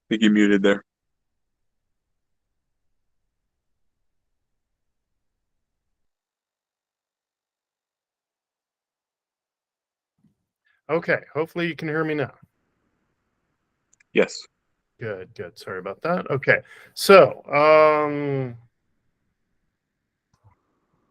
think you muted there. Okay, hopefully you can hear me now. Yes. Good, good. Sorry about that. Okay, so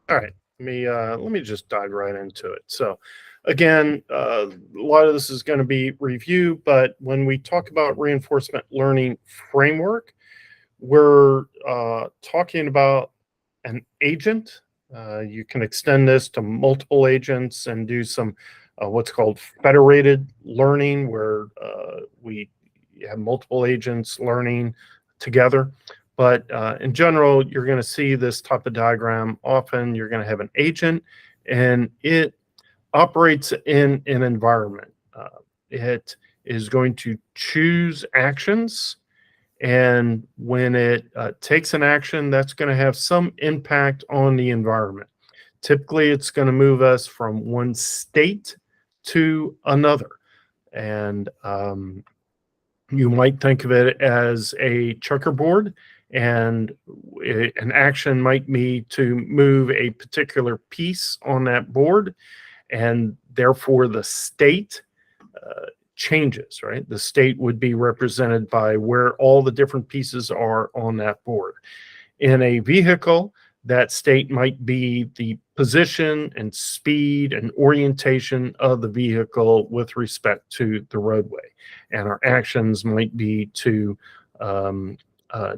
all right, let me just dive right into it. So, again, a lot of this is going to be review, but when we talk about reinforcement learning framework, we're talking about an agent. You can extend this to multiple agents and do some what's called federated learning, where we have multiple agents learning together. But in general, you're going to see this type of diagram. Often you're going to have an agent and it operates in an environment. It is going to choose actions. And when it takes an action, that's going to have some impact on the environment. Typically, it's going to move us from one state to another. And you might think of it as a checkerboard, and an action might be to move a particular piece on that board, and therefore the state changes, right? The state would be represented by where all the different pieces are on that board. In a vehicle, that state might be the position and speed and orientation of the vehicle with respect to the roadway. And our actions might be to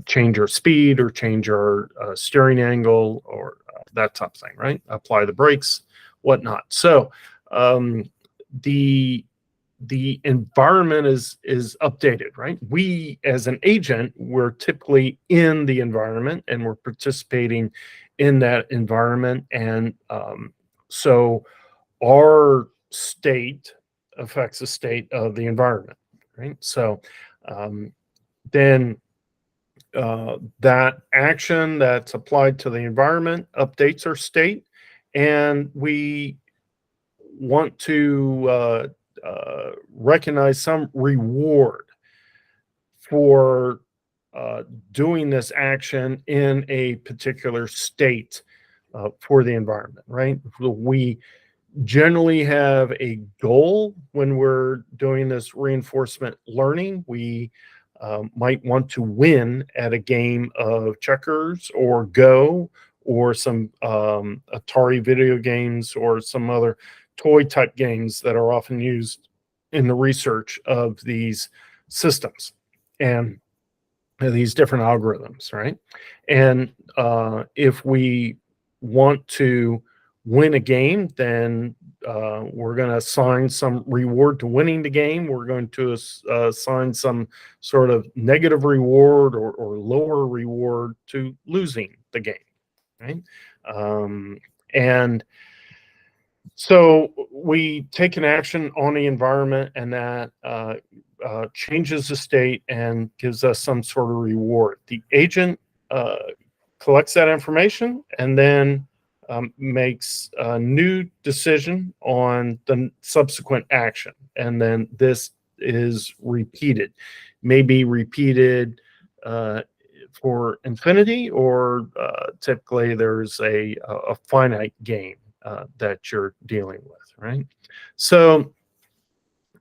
change our speed or change our steering angle or that type of thing, right? Apply the brakes, whatnot. So the environment is updated, right? We, as an agent, we're typically in the environment and we're participating in that environment. And so our state affects the state of the environment, right? So then that action that's applied to the environment updates our state, and we want to recognize some reward for doing this action in a particular state for the environment, right? We generally have a goal when we're doing this reinforcement learning. We might want to win at a game of checkers or Go or some Atari video games or some other toy type games that are often used in the research of these systems and these different algorithms, right? And if we want to win a game, then we're going to assign some reward to winning the game. We're going to assign some sort of negative reward or lower reward to losing the game, right? And so we take an action on the environment, and that changes the state and gives us some sort of reward. The agent collects that information and then makes a new decision on the subsequent action. And then this is repeated, maybe repeated for infinity, or typically there's a finite game that you're dealing with, right? So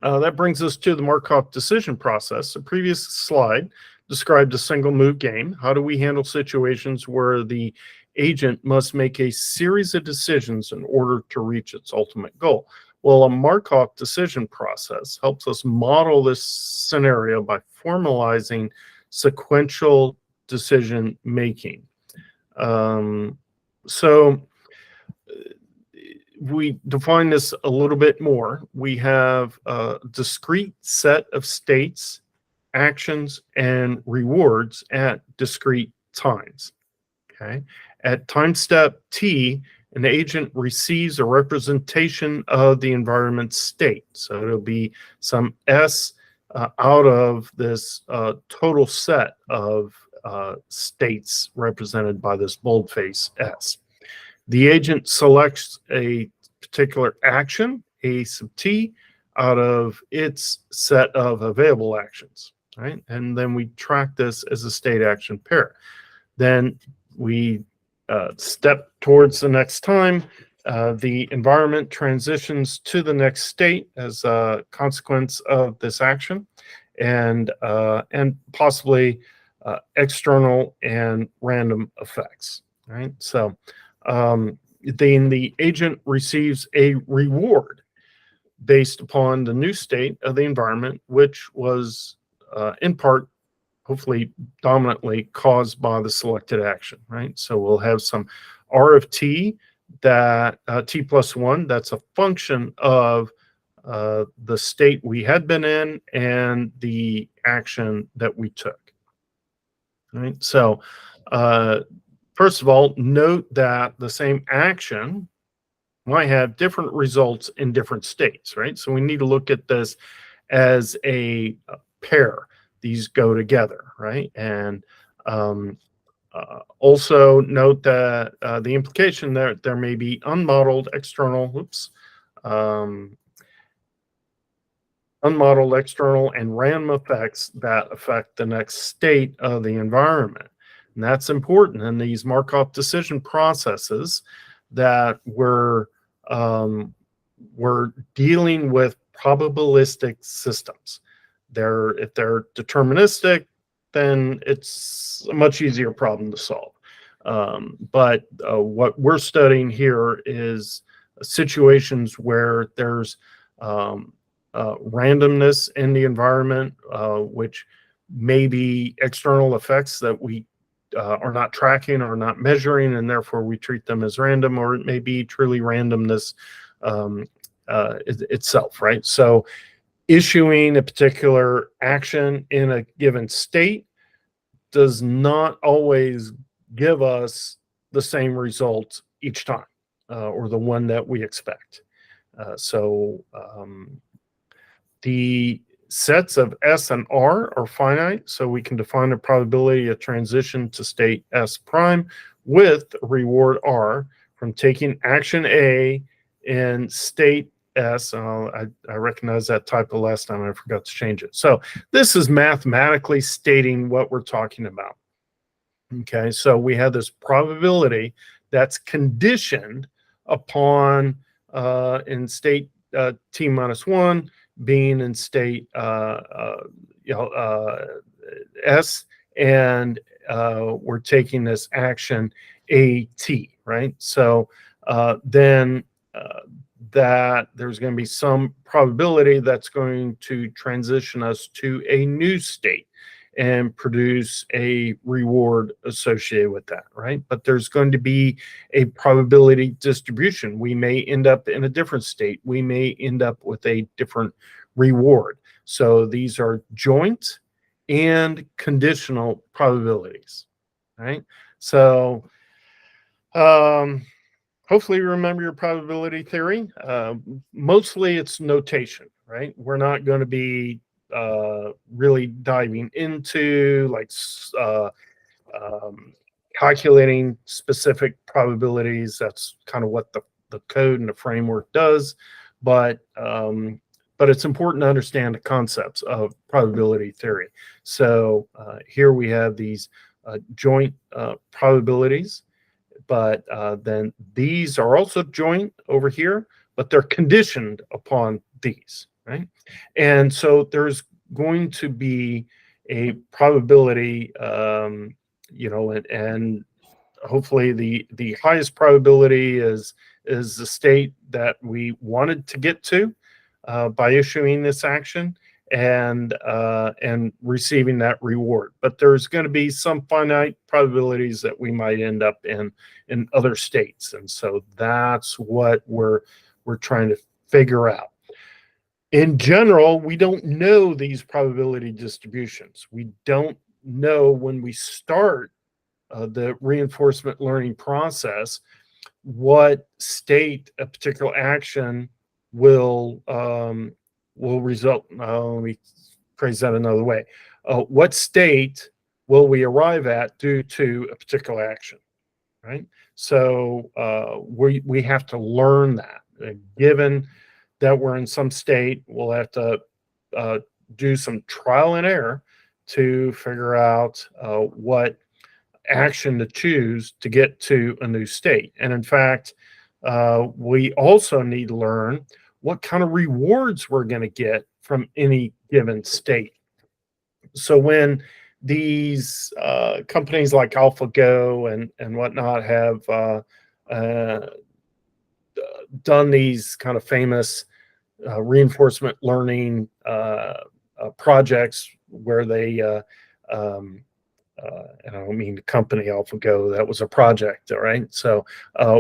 that brings us to the Markov decision process. The previous slide described a single move game. How do we handle situations where the agent must make a series of decisions in order to reach its ultimate goal? Well, a Markov decision process helps us model this scenario by formalizing sequential decision making. So we define this a little bit more. We have a discrete set of states, actions, and rewards at discrete times. Okay. At time step T, an agent receives a representation of the environment state. So it'll be some S out of this total set of states represented by this boldface S. The agent selects a particular action, A sub T, out of its set of available actions. right? And then we track this as a state action pair. Then we step towards the next time. The environment transitions to the next state as a consequence of this action, and possibly external and random effects. Right. So then the agent receives a reward based upon the new state of the environment, which was in part, hopefully dominantly caused by the selected action, right? So we'll have some R of t, that t plus 1, that's a function of the state we had been in and the action that we took, right? So first of all, note that the same action might have different results in different states, right? So we need to look at this as a pair. These go together, right? And also note that the implication that there may be unmodeled external, unmodeled external and random effects that affect the next state of the environment. And that's important in these Markov decision processes, that we're dealing with probabilistic systems. If they're deterministic, then it's a much easier problem to solve. But what we're studying here is situations where there's randomness in the environment, which may be external effects that we are not tracking or not measuring, and therefore we treat them as random, or it may be truly randomness itself, right? So issuing a particular action in a given state does not always give us the same result each time, or the one that we expect. So the sets of S and R are finite, so we can define a probability of transition to state S prime with reward R from taking action A in state S. I recognize that typo last time. I forgot to change it. So this is mathematically stating what we're talking about. Okay, so we have this probability that's conditioned upon in state t minus 1 being in state S, and we're taking this action AT, right? So then that there's going to be some probability that's going to transition us to a new state and produce a reward associated with that, right? But there's going to be a probability distribution. We may end up in a different state. We may end up with a different reward. So these are joint and conditional probabilities, right? So hopefully you remember your probability theory. Mostly it's notation, right? We're not going to be really diving into like calculating specific probabilities. That's kind of what the code and the framework does, but it's important to understand the concepts of probability theory. So here we have these joint probabilities, but then these are also joint over here, but they're conditioned upon these, right? And so there's going to be a probability, and hopefully the highest probability is the state that we wanted to get to by issuing this action and receiving that reward. But there's going to be some finite probabilities that we might end up in other states, and so that's what we're trying to figure out. In general, we don't know these probability distributions. We don't know when we start the reinforcement learning process what state a particular action will result. Let me phrase that another way. What state will we arrive at due to a particular action, right? So we have to learn that. Given that we're in some state, we'll have to do some trial and error to figure out what action to choose to get to a new state. And in fact, we also need to learn what kind of rewards we're going to get from any given state. So when these companies like AlphaGo and whatnot have done these kind of famous reinforcement learning projects where they, and I don't mean the company AlphaGo, that was a project, all right? So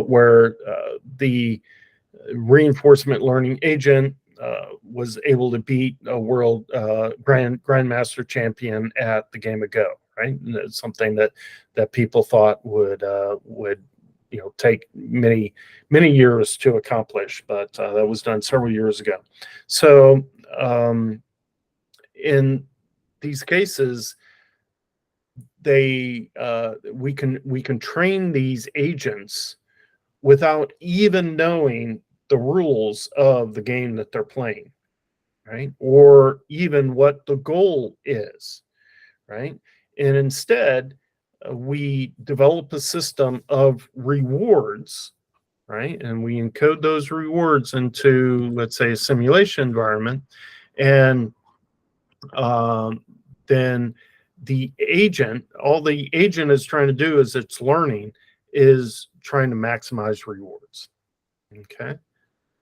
where the reinforcement learning agent was able to beat a world grandmaster champion at the game of Go, right? And it's something that people thought would take many years to accomplish, but that was done several years ago. So in these cases, we can train these agents without even knowing the rules of the game that they're playing, right? Or even what the goal is, right? And instead, we develop a system of rewards, right? And we encode those rewards into, let's say, a simulation environment. And then the agent, all the agent is trying to do is it's learning, is trying to maximize rewards. Okay.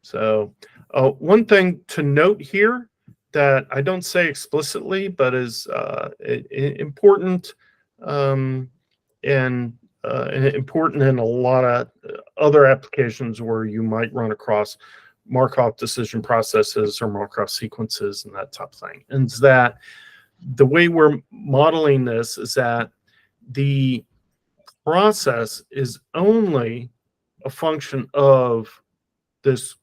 So one thing to note here that I don't say explicitly, but is important and important in a lot of other applications where you might run across Markov decision processes or Markov sequences and that type of thing. And it's that the way we're modeling this is that the process is only a function of this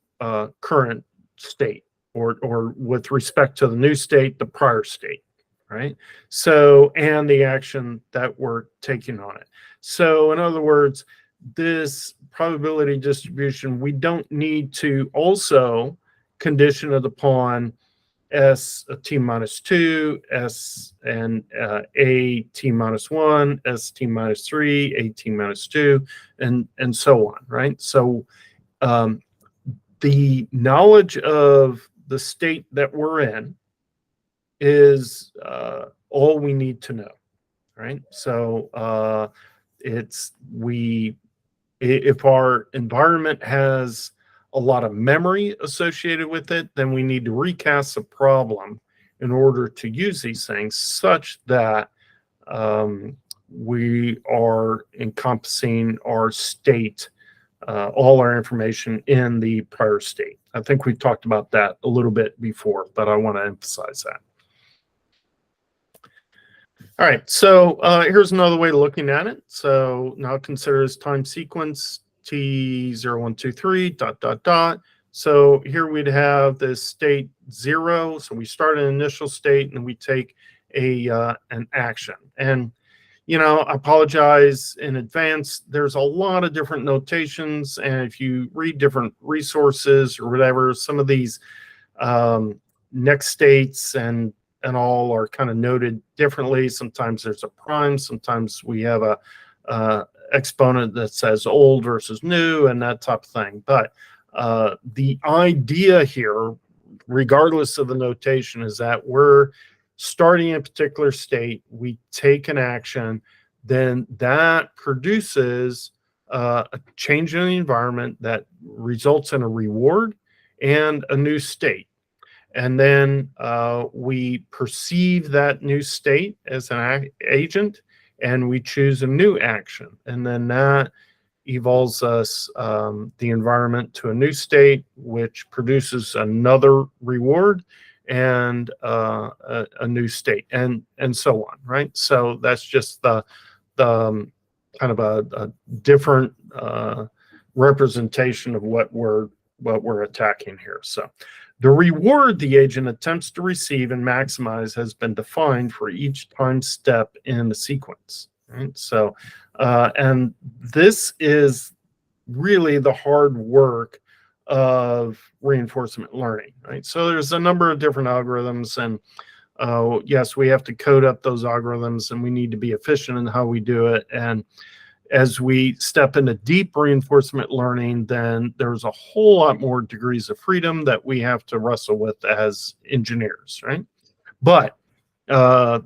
current state, or with respect to the new state, the prior state, right? So, and the action that we're taking on it. So in other words, this probability distribution, we don't need to also condition it upon S T minus 2, S and A T minus 1, S T minus 3, A T minus 2, and so on, right? So the knowledge of the state that we're in is all we need to know, right? So if our environment has a lot of memory associated with it, then we need to recast the problem in order to use these things such that we are encompassing our state, all our information in the prior state. I think we talked about that a little bit before, but I want to emphasize that. All right, so here's another way of looking at it. So now consider this time sequence T0123 ... So here we'd have this state 0. So we start an initial state and we take an action. And I apologize in advance. There's a lot of different notations, and if you read different resources or whatever, some of these next states and all are kind of noted differently. Sometimes there's a prime. Sometimes we have a exponent that says old versus new and that type of thing. But the idea here, regardless of the notation, is that we're starting a particular state, we take an action, then that produces a change in the environment that results in a reward and a new state. And then we perceive that new state as an agent, and we choose a new action. And then that evolves us the environment to a new state, which produces another reward and a new state, and so on, right? So that's just the kind of a different representation of what we're attacking here. So the reward the agent attempts to receive and maximize has been defined for each time step in the sequence, right? So and this is really the hard work of reinforcement learning, right? So there's a number of different algorithms, and yes, we have to code up those algorithms and we need to be efficient in how we do it. And as we step into deep reinforcement learning, then there's a whole lot more degrees of freedom that we have to wrestle with as engineers, right? But the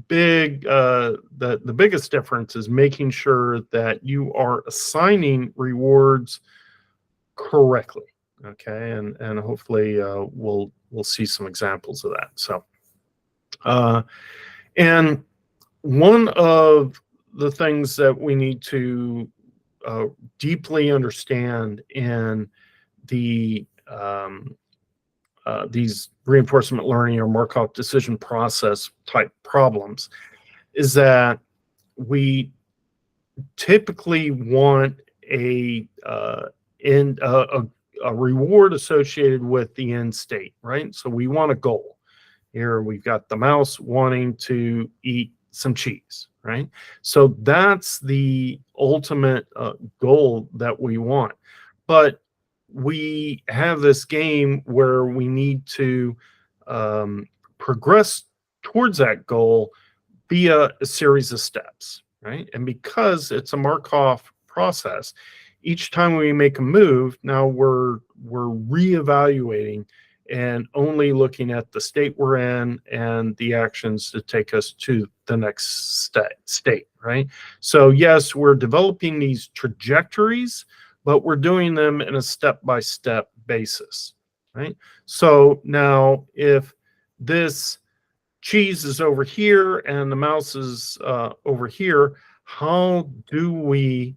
biggest difference is making sure that you are assigning rewards correctly. Okay, and hopefully we'll see some examples of that. So, and one of the things that we need to deeply understand in the these reinforcement learning or Markov decision process type problems is that we typically want a reward associated with the end state, right? So we want a goal. Here we've got the mouse wanting to eat some cheese, right? So that's the ultimate goal that we want. But we have this game where we need to progress towards that goal via a series of steps, right? And because it's a Markov process, each time we make a move, now we're reevaluating and only looking at the state we're in and the actions to take us to the next state, right? So yes, we're developing these trajectories, but we're doing them in a step-by-step basis, right? So now if this cheese is over here and the mouse is over here, how do we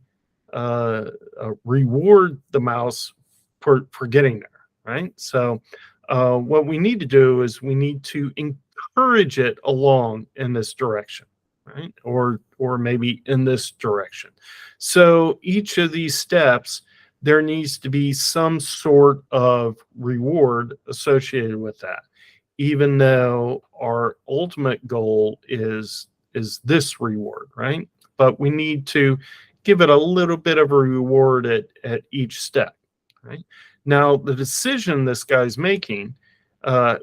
reward the mouse for getting there, right? So what we need to do is we need to encourage it along in this direction, right? Or maybe in this direction. So each of these steps, there needs to be some sort of reward associated with that, even though our ultimate goal is this reward, right? But we need to give it a little bit of a reward at each step, right? Now, the decision this guy's making,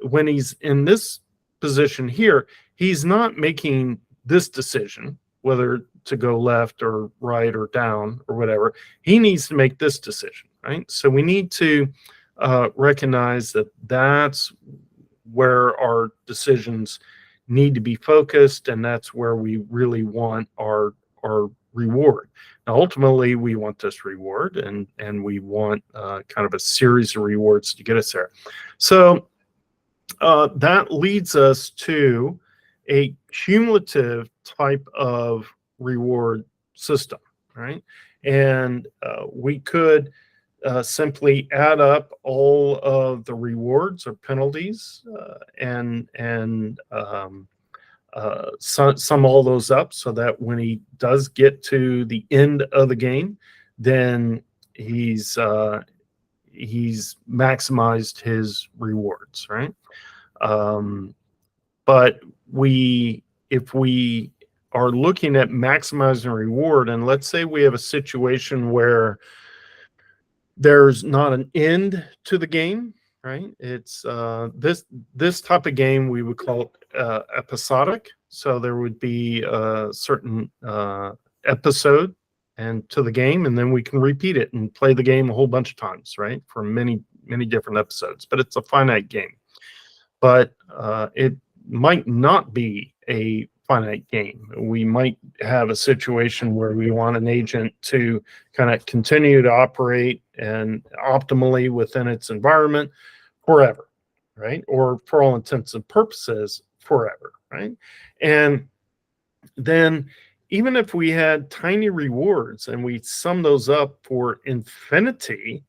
when he's in this position here, he's not making this decision, whether to go left or right or down or whatever. He needs to make this decision, right? So we need to recognize that that's where our decisions need to be focused, and that's where we really want our reward. Now, ultimately, we want this reward, and we want kind of a series of rewards to get us there. So that leads us to a cumulative type of reward system, right? And we could simply add up all of the rewards or penalties and sum all those up so that when he does get to the end of the game, then he's maximized his rewards, right? But if we are looking at maximizing reward, and let's say we have a situation where there's not an end to the game, right? It's this type of game we would call episodic. So there would be a certain episode and to the game, and then we can repeat it and play the game a whole bunch of times, right? For many different episodes. But it's a finite game. But it might not be a finite game. We might have a situation where we want an agent to kind of continue to operate and optimally within its environment forever, right? Or for all intents and purposes, forever, right? And then even if we had tiny rewards and we sum those up for infinity,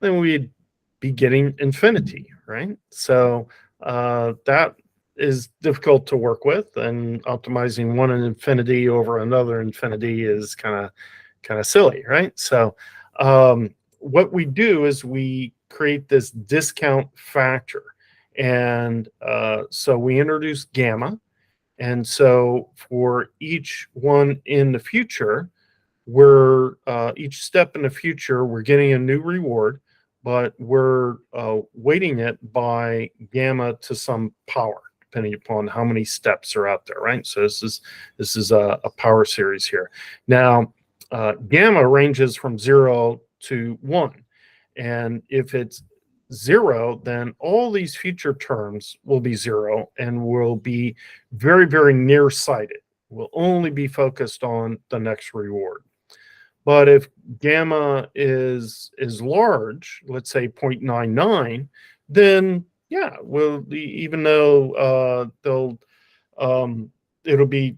then we'd be getting infinity, right? So that is difficult to work with, and optimizing one infinity over another infinity is kind of silly, right? So what we do is we create this discount factor, and so we introduce gamma, and so for each one in the future, we're each step in the future, we're getting a new reward, but we're weighting it by gamma to some power, depending upon how many steps are out there, right? So this is a power series here. Now, gamma ranges from 0 to 1. And if it's 0, then all these future terms will be 0 and will be very, very nearsighted. We'll only be focused on the next reward. But if gamma is large, let's say 0.99, then yeah, well, even though it'll be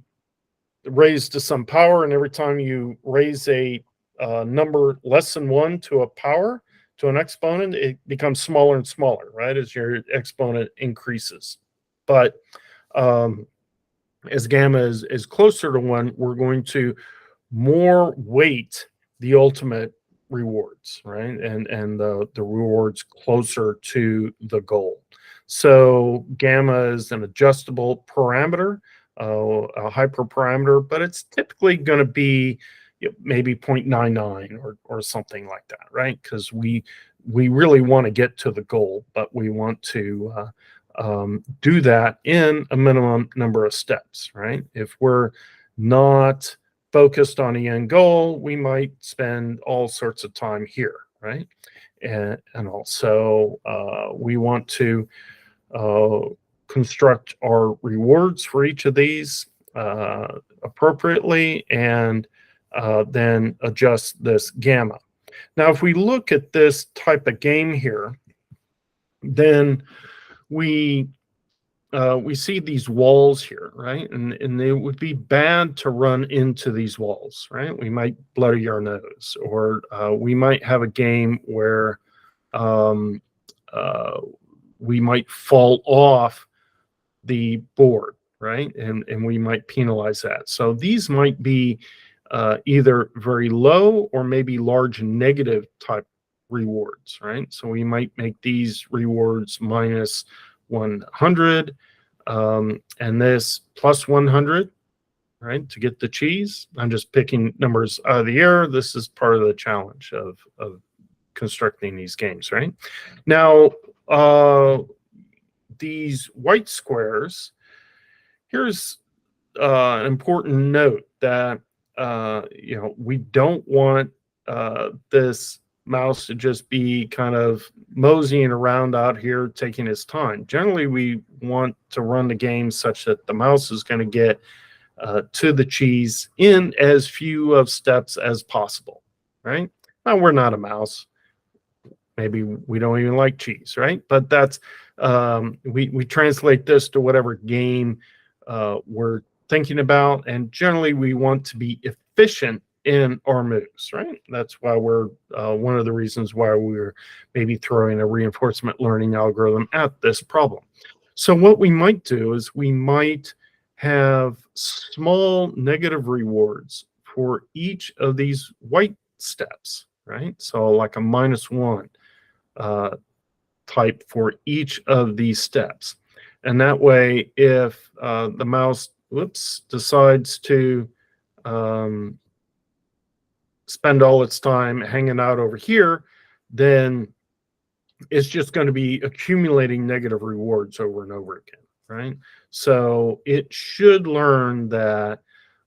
raised to some power, and every time you raise a number less than 1 to a power, to an exponent, it becomes smaller and smaller, right, as your exponent increases. But as gamma is closer to 1, we're going to more weight the ultimate rewards, right? And the rewards closer to the goal. So gamma is an adjustable parameter, a hyperparameter, but it's typically going to be maybe 0.99 or something like that, right? Because we really want to get to the goal, but we want to do that in a minimum number of steps, right? If we're not focused on the end goal, we might spend all sorts of time here, right? And also we want to construct our rewards for each of these appropriately, and then adjust this gamma. Now, if we look at this type of game here, then we see these walls here, right? And it would be bad to run into these walls, right? We might bloody our nose, or we might have a game where we might fall off the board, right? And we might penalize that. So these might be either very low or maybe large negative type rewards, right? So we might make these rewards minus 100 and this plus 100, right, to get the cheese. I'm just picking numbers out of the air. This is part of the challenge of constructing these games, right? Now, these white squares, here's an important note that we don't want this mouse to just be kind of moseying around out here taking his time. Generally, we want to run the game such that the mouse is going to get to the cheese in as few of steps as possible, right? Now, we're not a mouse. Maybe we don't even like cheese, right? But that's we translate this to whatever game we're thinking about, and generally we want to be efficient in our moves, right? That's why we're one of the reasons why we're maybe throwing a reinforcement learning algorithm at this problem. So what we might do is we might have small negative rewards for each of these white steps, right? So like a -1 type for each of these steps. And that way, if the mouse decides to spend all its time hanging out over here, then it's just going to be accumulating negative rewards over and over again, right? So it should learn that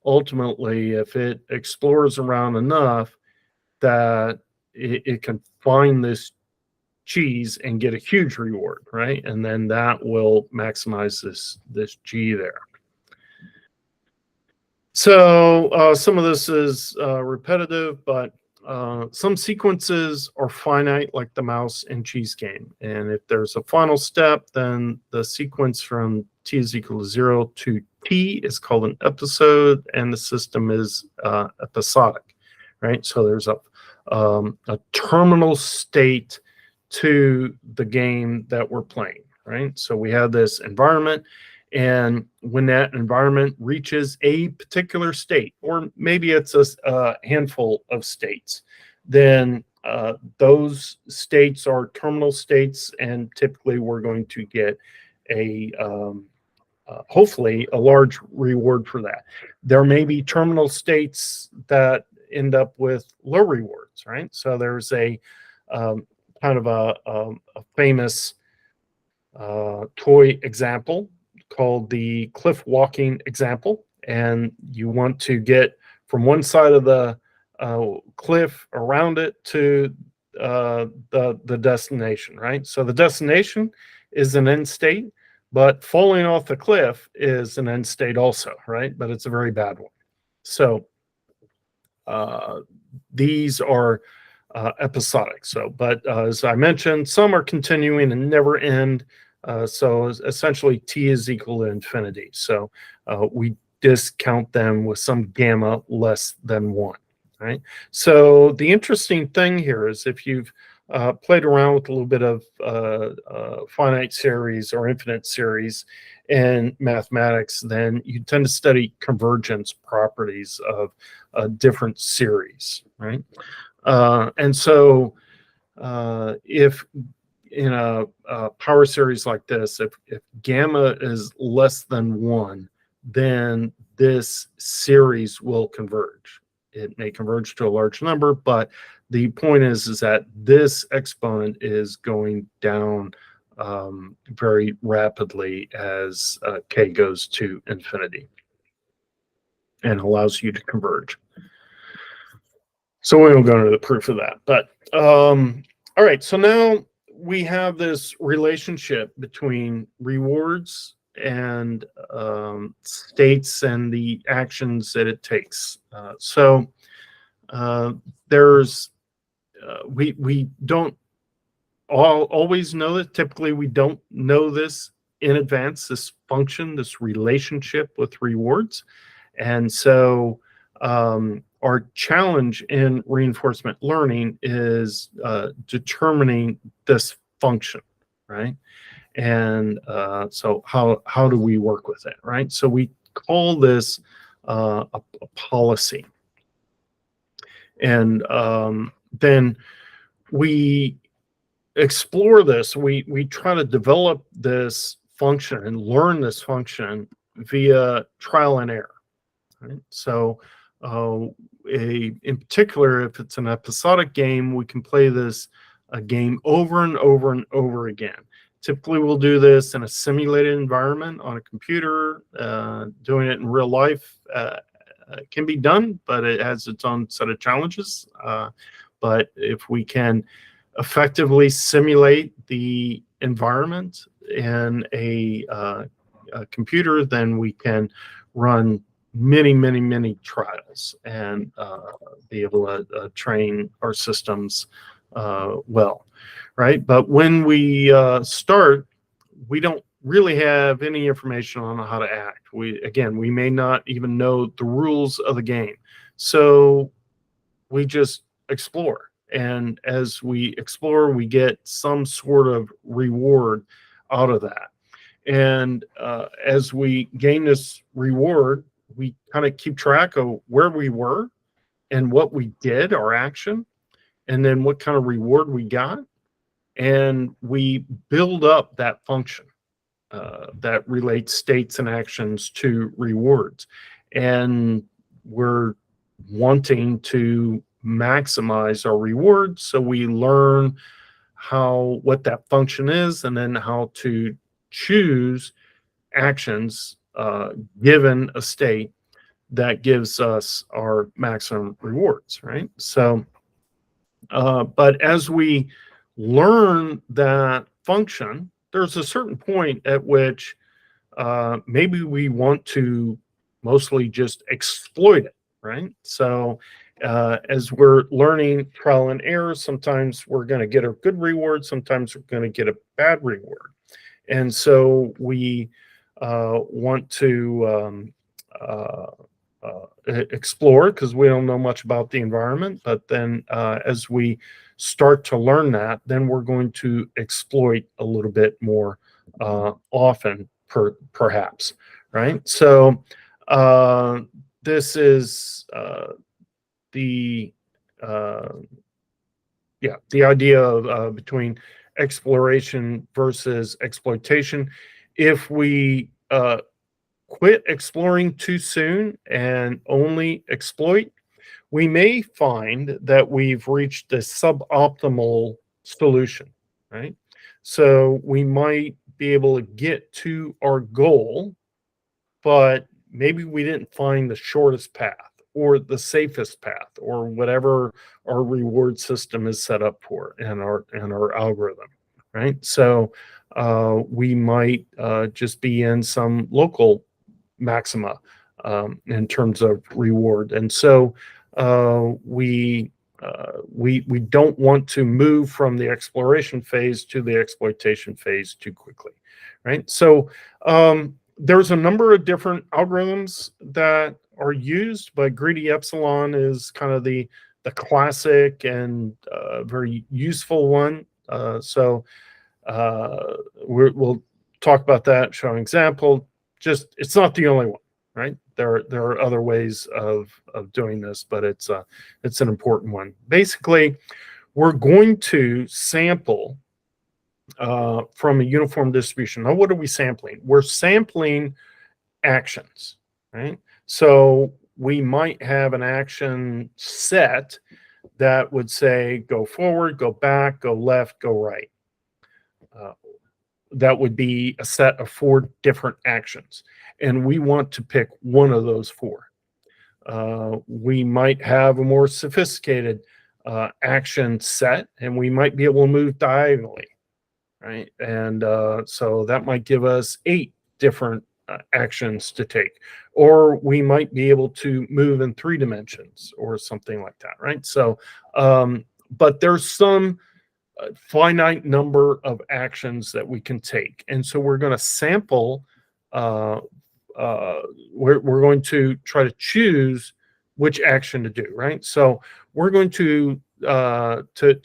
ultimately, if it explores around enough, that it can find this cheese and get a huge reward, right? And then that will maximize this G there. So some of this is repetitive, but some sequences are finite, like the mouse and cheese game. And if there's a final step, then the sequence from t is equal to 0 to t is called an episode, and the system is episodic, right? So there's a terminal state to the game that we're playing, right? So we have this environment, and when that environment reaches a particular state, or maybe it's a handful of states, then those states are terminal states, and typically we're going to get a hopefully a large reward for that. There may be terminal states that end up with low rewards, right? So there's a kind of a famous toy example called the cliff walking example, and you want to get from one side of the cliff around it to the destination, right? So the destination is an end state, but falling off the cliff is an end state also, right? But it's a very bad one. So these are episodic. So, but as I mentioned, some are continuing and never end. So essentially T is equal to infinity. So we discount them with some gamma less than 1, right? So the interesting thing here is if you've played around with a little bit of finite series or infinite series in mathematics, then you tend to study convergence properties of different series, right? And so if in a power series like this, if gamma is less than 1, then this series will converge. It may converge to a large number, but the point is that this exponent is going down very rapidly as k goes to infinity and allows you to converge. So we won't go into the proof of that. But all right, so now we have this relationship between rewards and states and the actions that it takes. There's we don't always know that. Typically, we don't know this in advance, this function, this relationship with rewards. And so our challenge in reinforcement learning is determining this function, right? And so how do we work with it, right? So we call this a policy. And then we explore this. We try to develop this function and learn this function via trial and error. Right? So in particular, if it's an episodic game, we can play this game over and over and over again. Typically, we'll do this in a simulated environment on a computer. Doing it in real life can be done, but it has its own set of challenges. But if we can effectively simulate the environment in a computer, then we can run many trials and be able to train our systems well, right? But when we start, we don't really have any information on how to act. We may not even know the rules of the game. So we just explore. And as we explore, we get some sort of reward out of that. And as we gain this reward, we kind of keep track of where we were and what we did, our action, and then what kind of reward we got. And we build up that function that relates states and actions to rewards. And we're wanting to maximize our rewards, so we learn what that function is, and then how to choose actions given a state that gives us our maximum rewards, right? So but as we learn that function, there's a certain point at which maybe we want to mostly just exploit it, right? So as we're learning trial and error, sometimes we're going to get a good reward, sometimes we're going to get a bad reward. And so we want to explore, because we don't know much about the environment. But then as we start to learn that, then we're going to exploit a little bit more often, perhaps, right? So this is the idea of between exploration versus exploitation. If we quit exploring too soon and only exploit, we may find that we've reached a suboptimal solution, right? So we might be able to get to our goal, but maybe we didn't find the shortest path or the safest path or whatever our reward system is set up for in our algorithm, right? So we might just be in some local maxima in terms of reward, and so we don't want to move from the exploration phase to the exploitation phase too quickly, right? So there's a number of different algorithms that are used, but greedy epsilon is kind of the classic and very useful one. So we'll talk about that, show an example. Just, it's not the only one, right? There are other ways of doing this, but it's an important one. Basically, we're going to sample from a uniform distribution. Now, what are we sampling? We're sampling actions, right? So we might have an action set that would say go forward, go back, go left, go right. That would be a set of 4 different actions, and we want to pick one of those 4. We might have a more sophisticated action set, and we might be able to move diagonally, right? And so that might give us 8 different actions to take, or we might be able to move in 3 dimensions or something like that, right? So, but there's some finite number of actions that we can take, and so we're going to sample. We're going to try to choose which action to do, right? So we're going to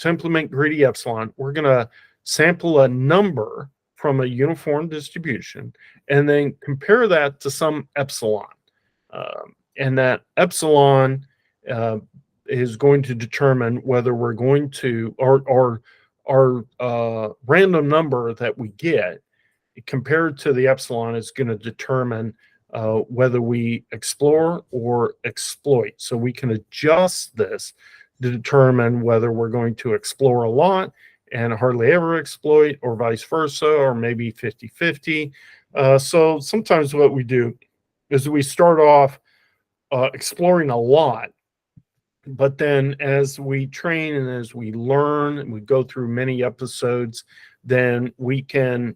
implement greedy epsilon. We're going to sample a number from a uniform distribution and then compare that to some epsilon. And that epsilon is going to determine whether we're going to, our random number that we get compared to the epsilon is going to determine whether we explore or exploit. So we can adjust this to determine whether we're going to explore a lot and hardly ever exploit, or vice versa, or maybe 50-50. So sometimes what we do is we start off exploring a lot, but then as we train and as we learn and we go through many episodes, then we can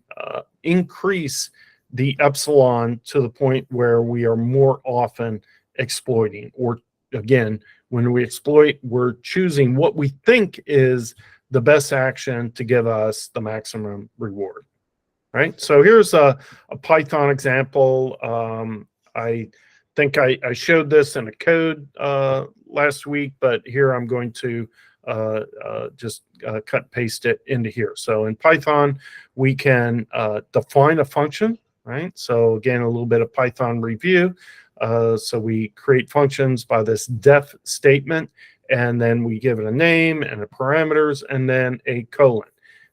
increase the epsilon to the point where we are more often exploiting. Or again, when we exploit, we're choosing what we think is the best action to give us the maximum reward, right? So here's a Python example. I think I showed this in a code last week, but here I'm going to just cut and paste it into here. So in Python, we can define a function, right? So again, a little bit of Python review. So we create functions by this def statement, and then we give it a name and a parameters and then a colon.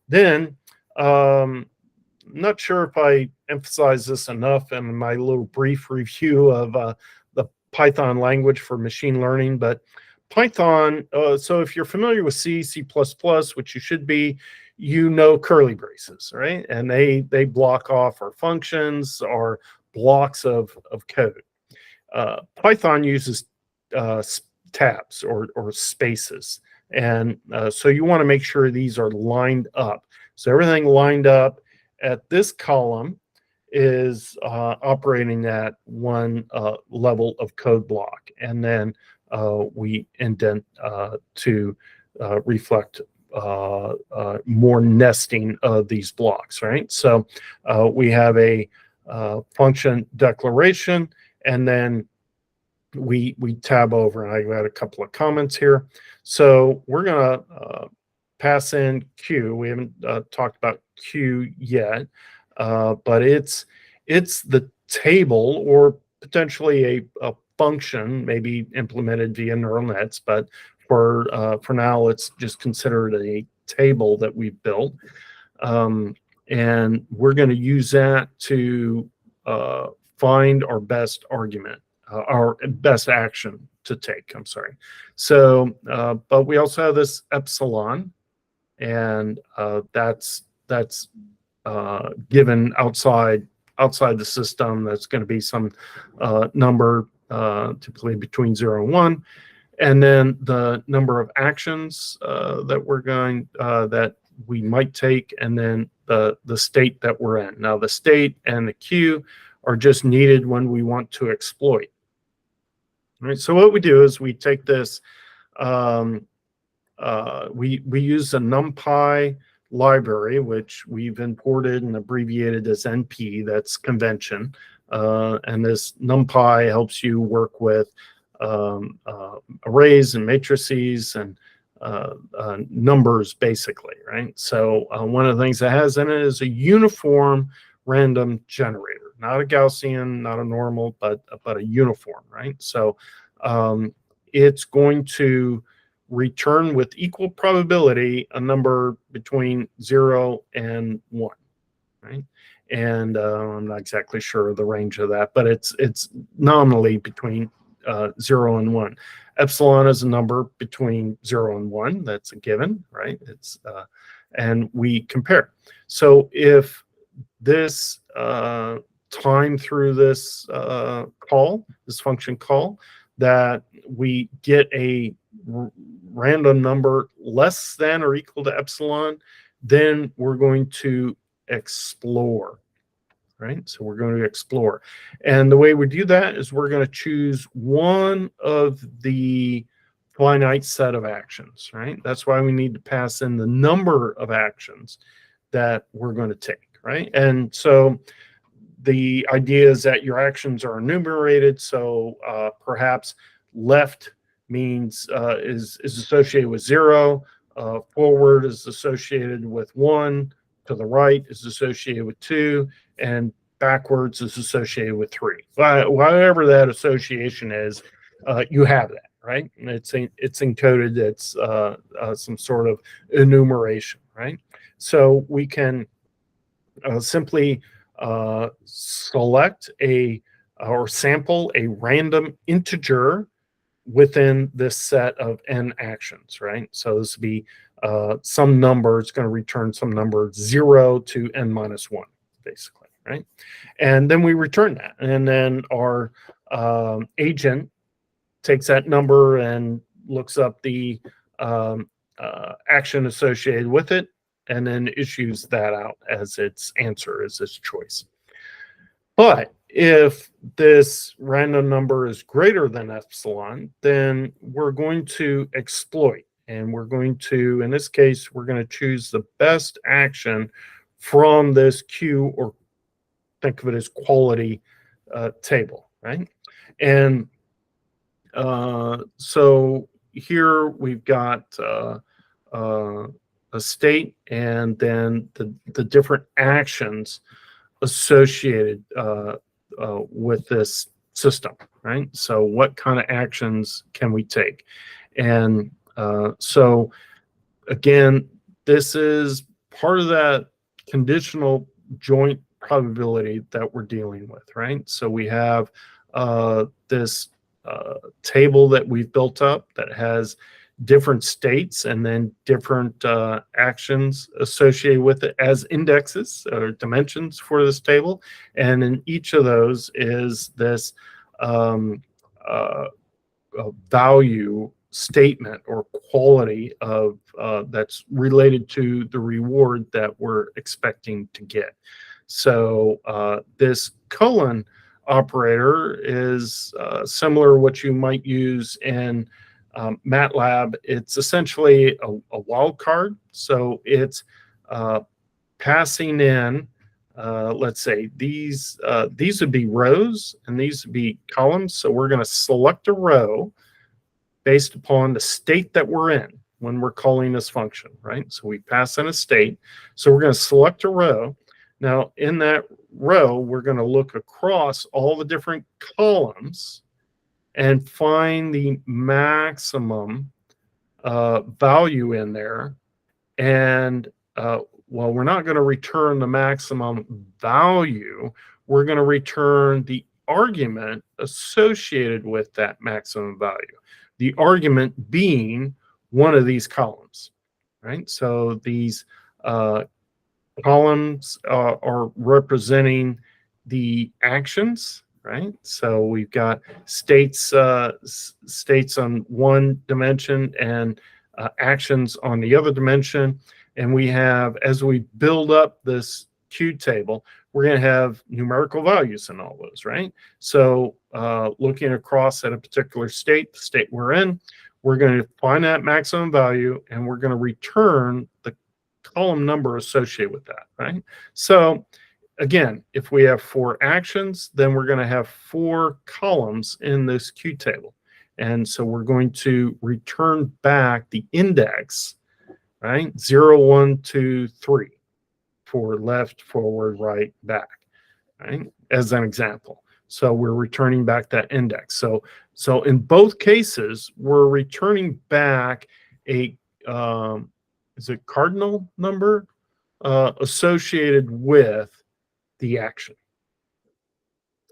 Then, not sure if I emphasize this enough in my little brief review of the Python language for machine learning, but Python, so if you're familiar with C, C++, which you should be, you know curly braces, right? And they block off our functions, our blocks of code. Python uses tabs or spaces, and so you want to make sure these are lined up. So everything lined up at this column is operating at one level of code block, and then we indent to reflect more nesting of these blocks, right? So we have a function declaration, and then we tab over, and I got a couple of comments here. So we're gonna pass in Q. We haven't talked about Q yet, but it's the table, or potentially a function, maybe implemented via neural nets, but for now, let's just consider it a table that we've built, and we're going to use that to find our best argument, our best action to take. I'm sorry. So, but we also have this epsilon, and that's given outside the system. That's going to be some number, typically between 0 and 1. And then the number of actions that we might take, and then the state that we're in. Now, the state and the queue are just needed when we want to exploit. All right, so what we do is we take this, we use a NumPy library, which we've imported and abbreviated as NP, that's convention. And this NumPy helps you work with arrays and matrices and numbers, basically, right? So one of the things it has in it is a uniform random generator, not a Gaussian, not a normal, but a uniform, right? So it's going to return with equal probability a number between 0 and 1, right? And I'm not exactly sure of the range of that, but it's nominally between 0 and 1. Epsilon is a number between 0 and 1. That's a given, right? It's and we compare. So if this time through this this function call, that we get a random number less than or equal to epsilon, then we're going to explore, right? So we're going to explore. And the way we do that is we're going to choose one of the finite set of actions, right? That's why we need to pass in the number of actions that we're going to take, right? And so the idea is that your actions are enumerated. So perhaps left means is associated with 0, forward is associated with 1, to the right is associated with 2, and backwards is associated with 3. Whatever that association is, you have that, right? And it's encoded. It's some sort of enumeration, right? So we can simply select or sample a random integer within this set of n actions, right? So this would be some number. It's going to return some number 0 to n minus 1, basically, right? And then we return that. And then our agent takes that number and looks up the action associated with it, and then issues that out as its answer, as its choice. But if this random number is greater than epsilon, then we're going to exploit. And we're going to, in this case, we're going to choose the best action from this queue, or think of it as quality table, right? And so here we've got a state, and then the different actions associated with this system, right? So what kind of actions can we take? And so again, this is part of that conditional joint probability that we're dealing with, right? So we have this table that we've built up that has different states and then different actions associated with it as indexes or dimensions for this table. And in each of those is this value statement or quality of that's related to the reward that we're expecting to get. So this colon operator is similar to what you might use in MATLAB. It's essentially a wildcard. So it's passing in, let's say these would be rows and these would be columns. So we're going to select a row based upon the state that we're in when we're calling this function, right? So we pass in a state. So we're going to select a row. Now in that row, we're going to look across all the different columns and find the maximum value in there. And well, we're not going to return the maximum value. We're going to return the argument associated with that maximum value. The argument being one of these columns, right? So these columns are representing the actions, right? So we've got states states on one dimension and actions on the other dimension. And we have, as we build up this Q table, we're going to have numerical values in all those, right? So looking across at a particular state, the state we're in, we're going to find that maximum value, and we're going to return the column number associated with that, right? So again, if we have 4 actions, then we're going to have 4 columns in this Q table. And so we're going to return back the index, right? 0, 1, 2, 3 for left, forward, right, back, right? As an example. So we're returning back that index. So in both cases, we're returning back a, is it cardinal number associated with the action.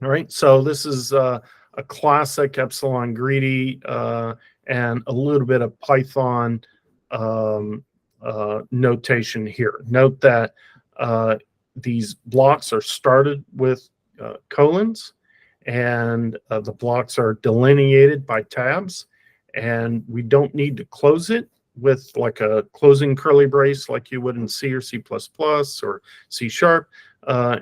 All right, so this is a classic epsilon greedy and a little bit of Python notation here. Note that these blocks are started with colons, and the blocks are delineated by tabs, and we don't need to close it with like a closing curly brace like you would in C or C++ or C#.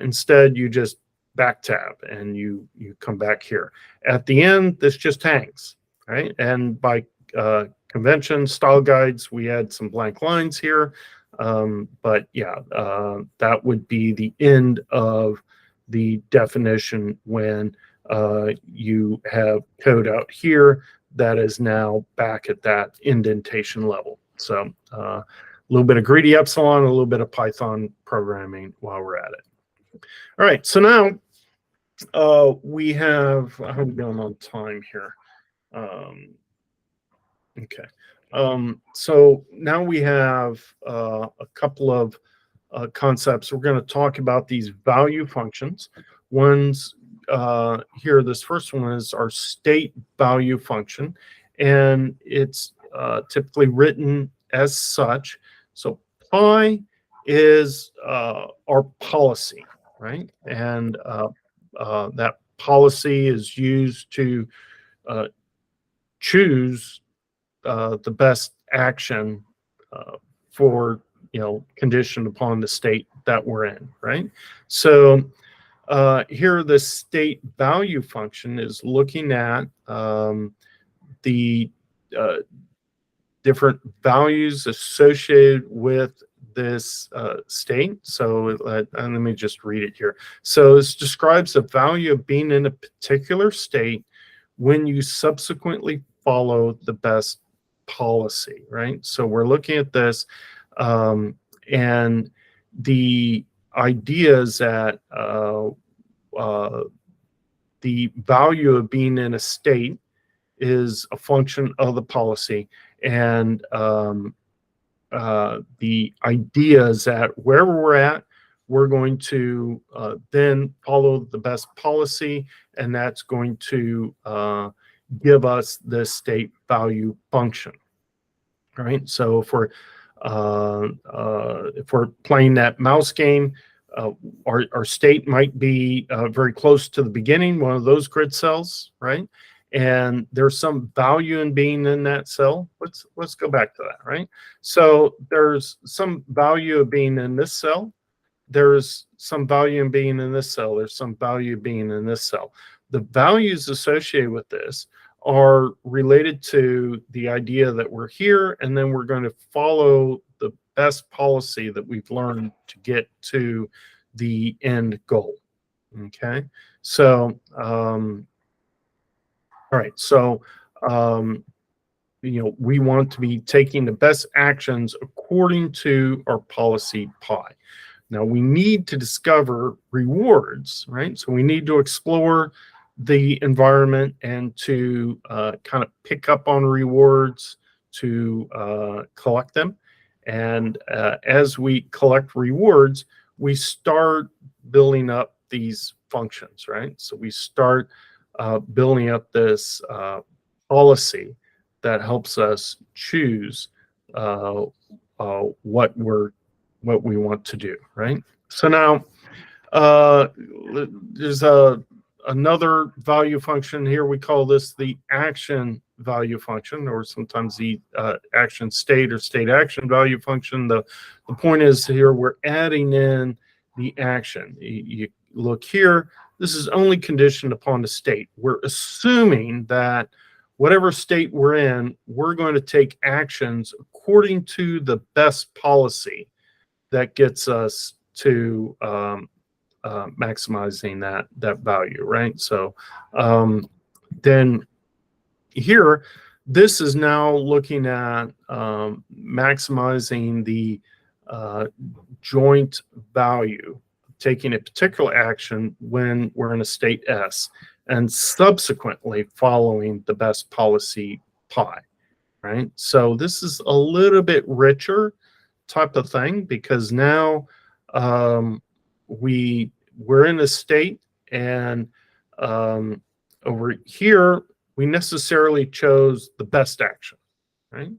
Instead, you just back tab and you come back here. At the end, this just hangs, right? And by convention style guides, we had some blank lines here. But yeah, that would be the end of the definition when you have code out here that is now back at that indentation level. So a little bit of greedy epsilon, a little bit of Python programming while we're at it. All right, so now we have, how are we going on time here? Okay. So now we have a couple of concepts. We're going to talk about these value functions. One's here, this first one is our state value function, and it's typically written as such. So pi is our policy, right? And that policy is used to choose the best action for, conditioned upon the state that we're in, right? So here the state value function is looking at the different values associated with this state. So and let me just read it here. So this describes the value of being in a particular state when you subsequently follow the best policy, right? So we're looking at this, and the idea is that the value of being in a state is a function of the policy, and the idea is that wherever we're at, we're going to then follow the best policy, and that's going to give us the state value function. All right, so if we're playing that mouse game, our state might be very close to the beginning, one of those grid cells, right? And there's some value in being in that cell. Let's go back to that, right? So there's some value of being in this cell. There's some value in being in this cell. There's some value being in this cell. The values associated with this are related to the idea that we're here, and then we're going to follow the best policy that we've learned to get to the end goal. Okay, so all right, so we want to be taking the best actions according to our policy pi. Now we need to discover rewards, right? So we need to explore the environment and to kind of pick up on rewards, to collect them. And as we collect rewards, we start building up these functions, right? So we start building up this policy that helps us choose what we're we want to do, right? So now there's another value function here. We call this the action value function, or sometimes the action state or state action value function. The point is here we're adding in the action. You look here, this is only conditioned upon the state. We're assuming that whatever state we're in, we're going to take actions according to the best policy that gets us to maximizing that value, right? So then here, this is now looking at maximizing the joint value, taking a particular action when we're in a state S, and subsequently following the best policy pi, right? So this is a little bit richer type of thing, because now we're in a state, and over here we necessarily chose the best action, right?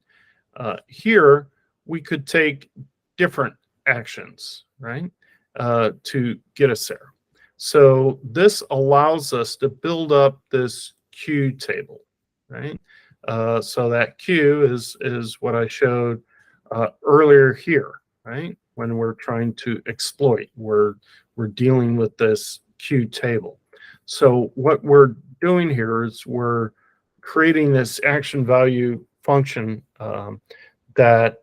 Here we could take different actions, right, to get us there. So this allows us to build up this Q table, right? So that Q is what I showed earlier here, right? When we're trying to exploit, we're dealing with this Q table. So what we're doing here is we're creating this action value function that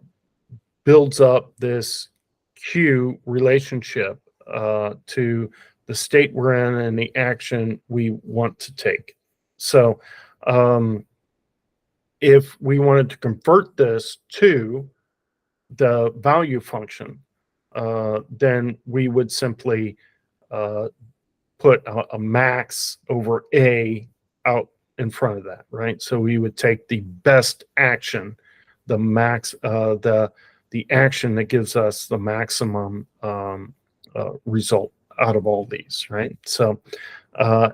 builds up this Q relationship to the state we're in and the action we want to take. So if we wanted to convert this to the value function, then we would simply put a max over A out in front of that, right? So we would take the best action, the max, the action that gives us the maximum result out of all these, right? So,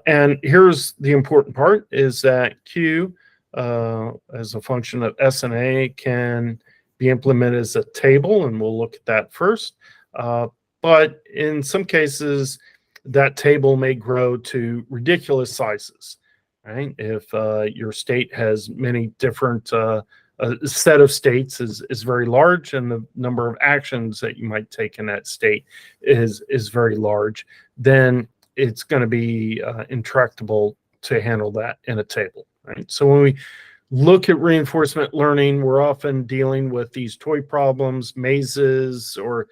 and here's the important part, is that Q as a function of S and A can be implemented as a table, and we'll look at that first. But in some cases, that table may grow to ridiculous sizes, right? If your state has many different, a set of states is very large, and the number of actions that you might take in that state is very large, then it's going to be intractable to handle that in a table, right? So when we look at reinforcement learning, we're often dealing with these toy problems, mazes, or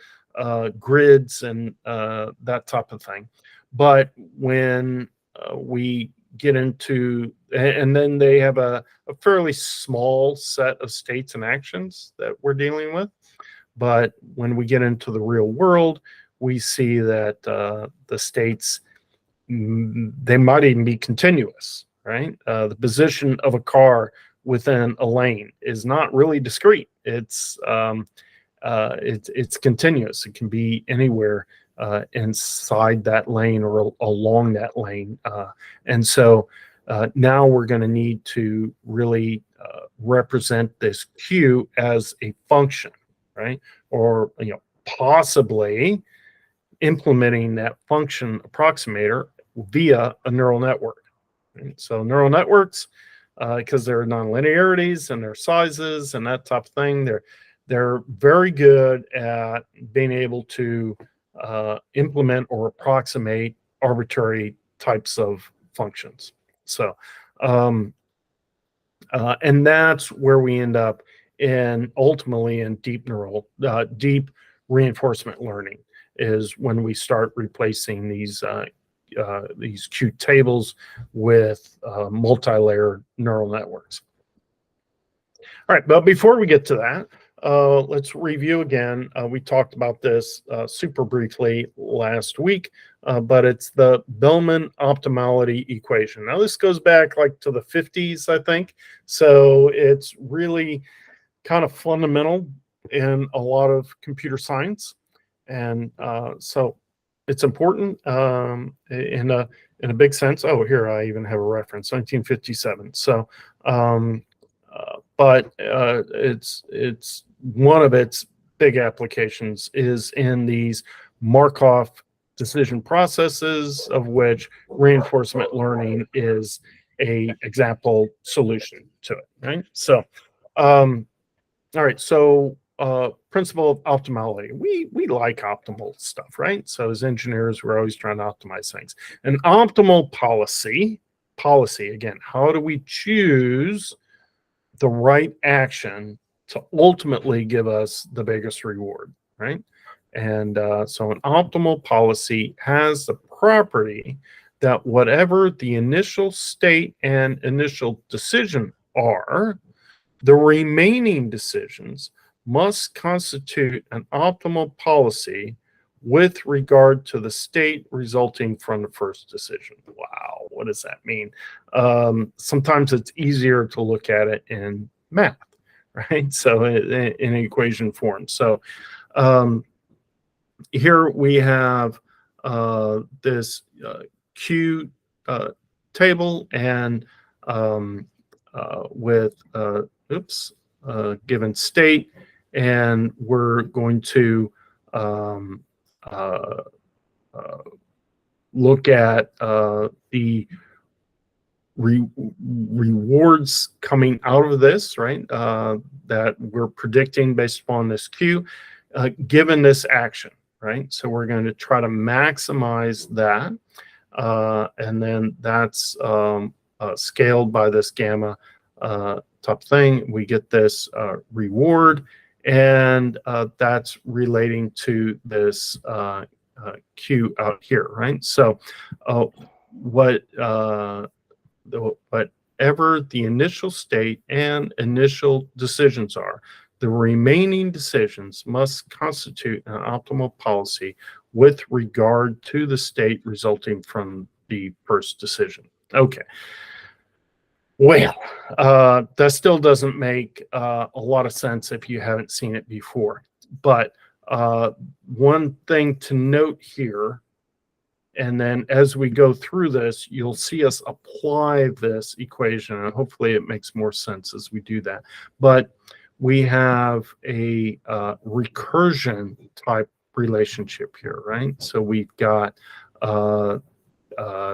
grids, and that type of thing. But when we get into, and then they have a fairly small set of states and actions that we're dealing with. But when we get into the real world, we see that the states, they might even be continuous, right? The position of a car within a lane is not really discrete. It's continuous. It can be anywhere inside that lane or along that lane. And so now we're going to need to really represent this Q as a function, right? Or, possibly implementing that function approximator via a neural network. Right? So neural networks, because there are nonlinearities and their sizes and that type of thing, they're very good at being able to implement or approximate arbitrary types of functions. So, and that's where we end up ultimately in deep reinforcement learning, is when we start replacing these Q tables with multi-layered neural networks. All right, but before we get to that, let's review again. We talked about this super briefly last week, but it's the Bellman optimality equation. Now, this goes back like to the 50s, I think. So it's really kind of fundamental in a lot of computer science. And so it's important in a big sense. Oh, here I even have a reference, 1957. So, but it's one of its big applications is in these Markov decision processes, of which reinforcement learning is a example solution to it, right? So, all right, so principle of optimality. We like optimal stuff, right? So as engineers, we're always trying to optimize things. An optimal policy, again, how do we choose the right action to ultimately give us the biggest reward, right? And so an optimal policy has the property that whatever the initial state and initial decision are, the remaining decisions must constitute an optimal policy with regard to the state resulting from the first decision. Wow, what does that mean? Sometimes it's easier to look at it in math, right? So in equation form. So here we have this Q table, and with given state, and we're going to look at the rewards coming out of this, right? That we're predicting based upon this Q, given this action, right? So we're going to try to maximize that, and then that's scaled by this gamma type thing. We get this reward, and that's relating to this Q out here, right? So whatever the initial state and initial decisions are, the remaining decisions must constitute an optimal policy with regard to the state resulting from the first decision. Okay. Well, that still doesn't make a lot of sense if you haven't seen it before. But one thing to note here, and then as we go through this, you'll see us apply this equation, and hopefully it makes more sense as we do that. But we have a recursion type relationship here, right? So we've got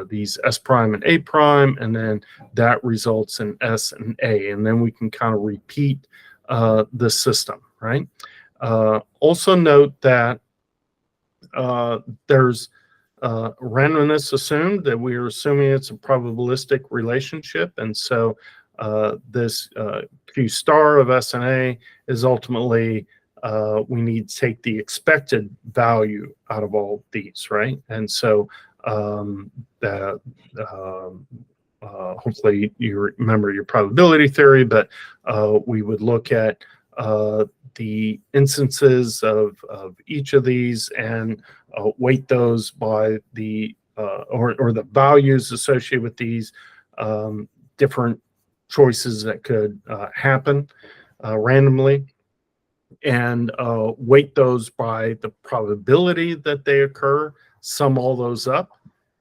these S prime and A prime, and then that results in S and A, and then we can kind of repeat the system, right? Also note that there's randomness assumed, that we are assuming it's a probabilistic relationship, and so this Q star of S and A is ultimately we need to take the expected value out of all these, right? And so hopefully you remember your probability theory, but we would look at the instances of each of these and weight those by the or the values associated with these different choices that could happen randomly, and weight those by the probability that they occur, sum all those up,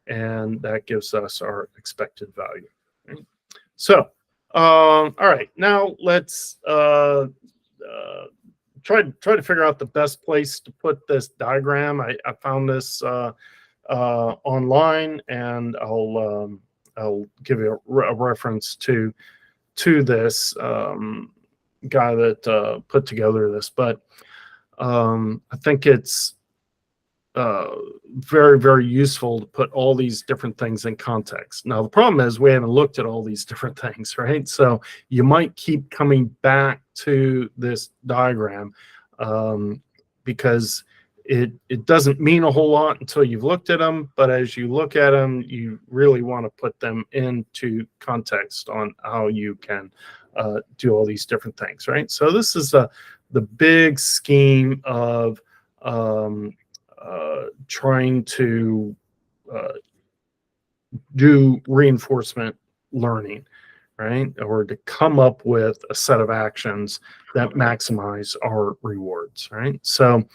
and that gives us our expected value. Right? So, all right, now let's try to figure out the best place to put this diagram. I found this online, and I'll give you a reference to this guy that put together this, but I think it's very, very useful to put all these different things in context. Now, the problem is we haven't looked at all these different things, right? So you might keep coming back to this diagram because it doesn't mean a whole lot until you've looked at them, but as you look at them, you really want to put them into context on how you can do all these different things, right? So this is the big scheme of trying to do reinforcement learning, right? Or to come up with a set of actions that maximize our rewards, right? So,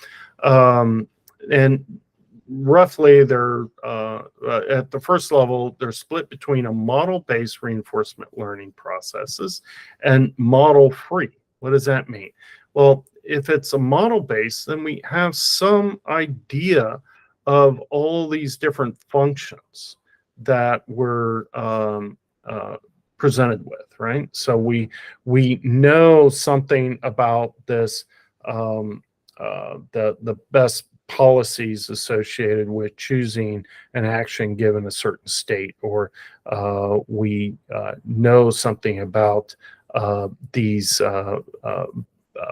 and roughly they're at the first level, they're split between a model-based reinforcement learning processes and model-free. What does that mean? Well, if it's a model based, then we have some idea of all these different functions that we're presented with, right? So we know something about this, the best policies associated with choosing an action given a certain state, or we know something about these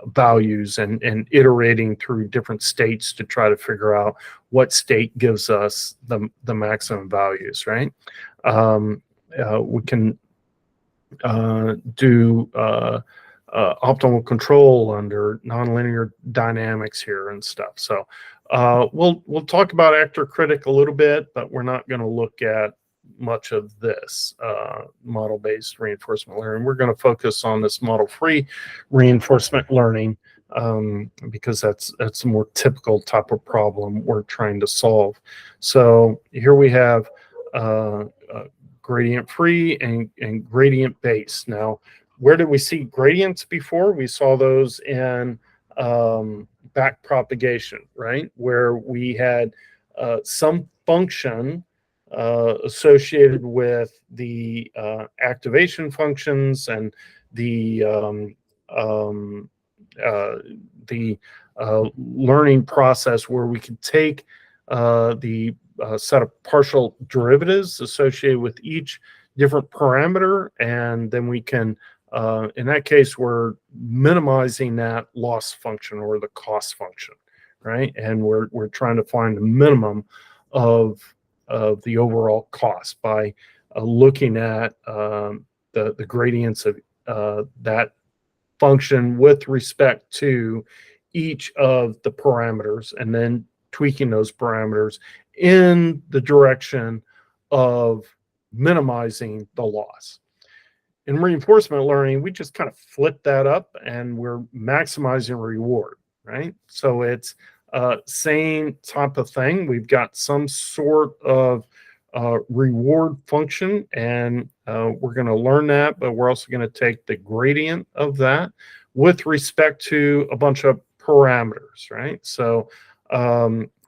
values and iterating through different states to try to figure out what state gives us the maximum values, right? We can do optimal control under nonlinear dynamics here and stuff. So we'll talk about actor critic a little bit, but we're not going to look at much of this model-based reinforcement learning. We're going to focus on this model-free reinforcement learning because that's a more typical type of problem we're trying to solve. So here we have gradient free and gradient based. Now, where did we see gradients before? We saw those in back propagation, right? Where we had some function associated with the activation functions and the learning process, where we could take the set of partial derivatives associated with each different parameter, and then we can, in that case, we're minimizing that loss function or the cost function, right? And we're trying to find the minimum of the overall cost by looking at the gradients of that function with respect to each of the parameters, and then tweaking those parameters in the direction of minimizing the loss. In reinforcement learning, we just kind of flip that up and we're maximizing reward, right? So it's same type of thing. We've got some sort of reward function, and we're going to learn that, but we're also going to take the gradient of that with respect to a bunch of parameters, right? So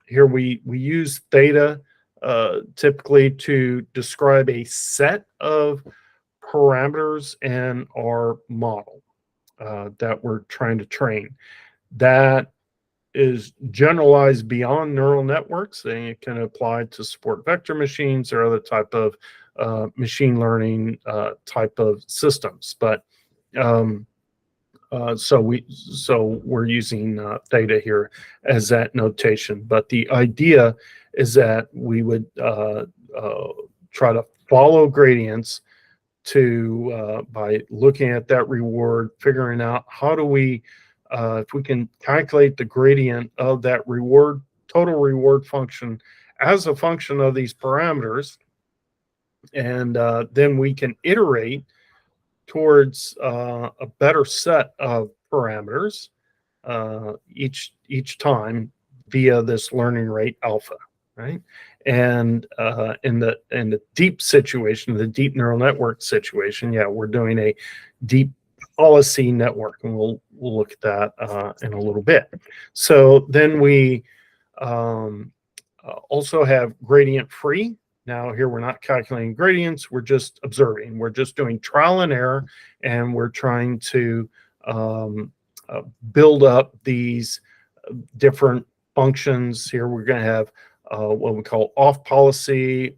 here we use theta typically to describe a set of parameters in our model that we're trying to train. That is generalized beyond neural networks, and it can apply to support vector machines or other type of machine learning type of systems. But so we're using theta here as that notation. But the idea is that we would try to follow gradients to by looking at that reward, figuring out how do we, if we can calculate the gradient of that reward, total reward function as a function of these parameters, and then we can iterate towards a better set of parameters each time via this learning rate alpha, right? And in the deep situation, the deep neural network situation, yeah, we're doing a deep policy network, and we'll look at that in a little bit. So then we also have gradient free. Now here we're not calculating gradients, we're just observing. We're just doing trial and error, and we're trying to build up these different functions. Here we're going to have what we call off policy,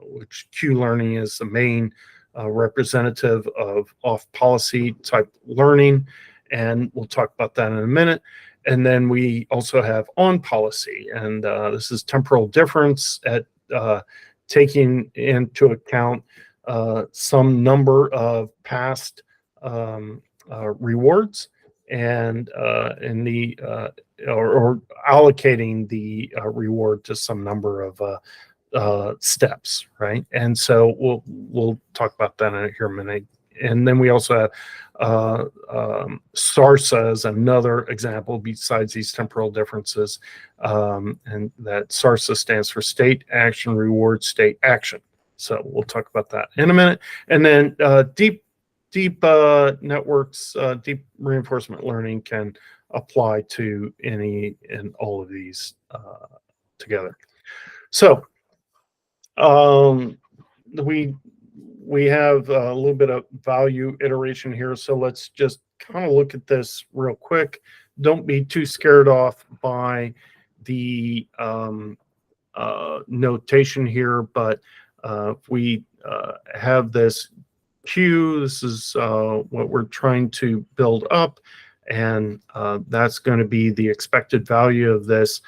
which Q learning is the main representative of off policy type learning, and we'll talk about that in a minute. And then we also have on policy, and this is temporal difference at taking into account some number of past rewards, and in the or allocating the reward to some number of steps, right? And so we'll talk about that in here in a minute. And then we also have SARSA as another example besides these temporal differences, and that SARSA stands for state, action, reward, state, action. So we'll talk about that in a minute. And then deep deep networks, deep reinforcement learning can apply to any and all of these together. So we we have a little bit of value iteration here. So let's just kind of look at this real quick. Don't be too scared off by the notation here, but if we have this Q, this is what we're trying to build up, and that's going to be the expected value of this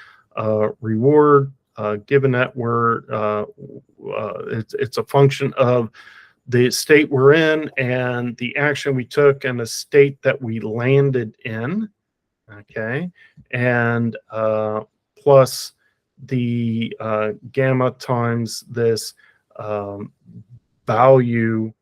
reward, given that it's a function of the state we're in and the action we took and the state that we landed in, okay, and plus the gamma times this value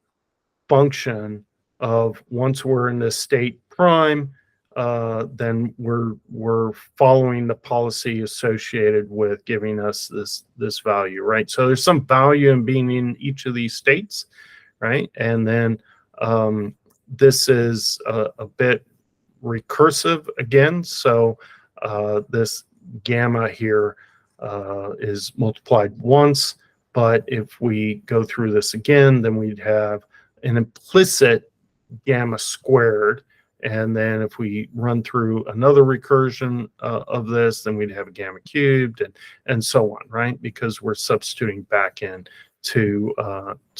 function of once we're in this state prime, then we're following the policy associated with giving us this value, right? So there's some value in being in each of these states, right? And then this is a bit recursive again. So this gamma here is multiplied once, but if we go through this again, then we'd have an implicit gamma squared. And then if we run through another recursion of this, then we'd have a gamma cubed and so on, right? Because we're substituting back in to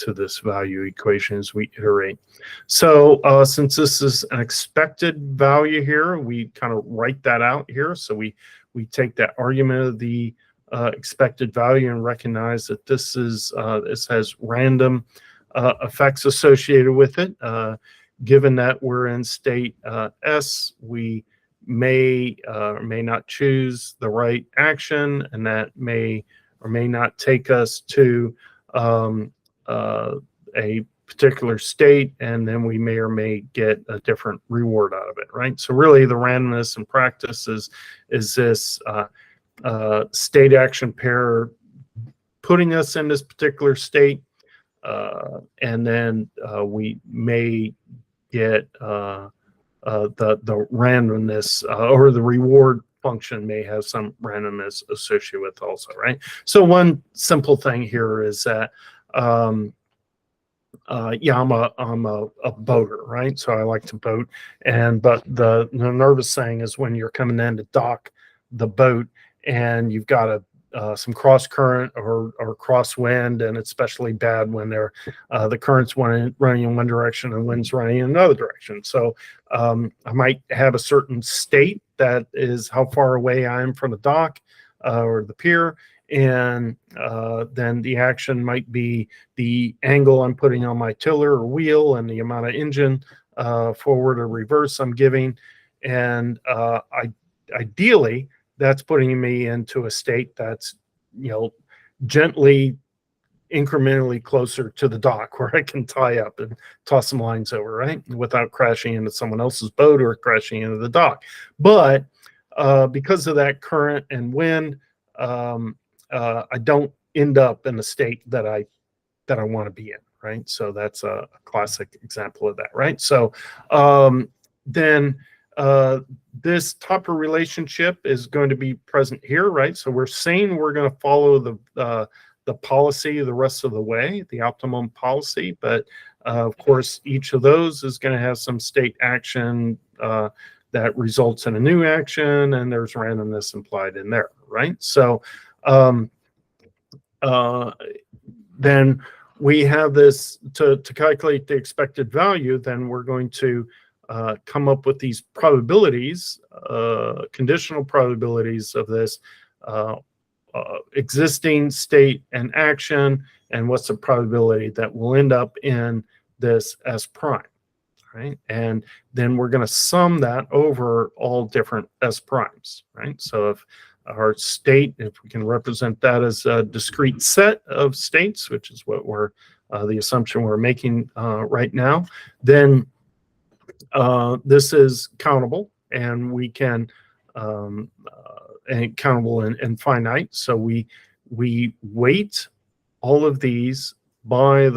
this value equation as we iterate. So since this is an expected value here, we kind of write that out here. So we take that argument of the expected value and recognize that this has random effects associated with it. Given that we're in state S, we may or may not choose the right action, and that may or may not take us to a particular state, and then we may or may get a different reward out of it, right? So really the randomness in practice is this state action pair putting us in this particular state, and then we may get the randomness or the reward function may have some randomness associated with also, right? So one simple thing here is that yeah, I'm a boater, right? So I like to boat, but the nervous thing is when you're coming in to dock the boat and you've got some cross current or crosswind, and it's especially bad when the current's running in one direction and wind's running in another direction. So I might have a certain state that is how far away I am from the dock or the pier, and then the action might be the angle I'm putting on my tiller or wheel and the amount of engine forward or reverse I'm giving, and ideally that's putting me into a state that's, gently, incrementally closer to the dock where I can tie up and toss some lines over, right? Without crashing into someone else's boat or crashing into the dock. But because of that current and wind, I don't end up in the state that I want to be in, right? So that's a classic example of that, right? So then this type of relationship is going to be present here, right? So we're saying we're going to follow the policy the rest of the way, the optimum policy, but of course each of those is going to have some state action that results in a new action, and there's randomness implied in there, right? So then we have this to calculate the expected value. Then we're going to come up with these probabilities, conditional probabilities of this existing state and action, and what's the probability that we'll end up in this S prime, right? And then we're going to sum that over all different S primes, right? So if our state, if we can represent that as a discrete set of states, which is what we're the assumption we're making right now, then this is countable, and we can and countable and finite. So we weight all of these by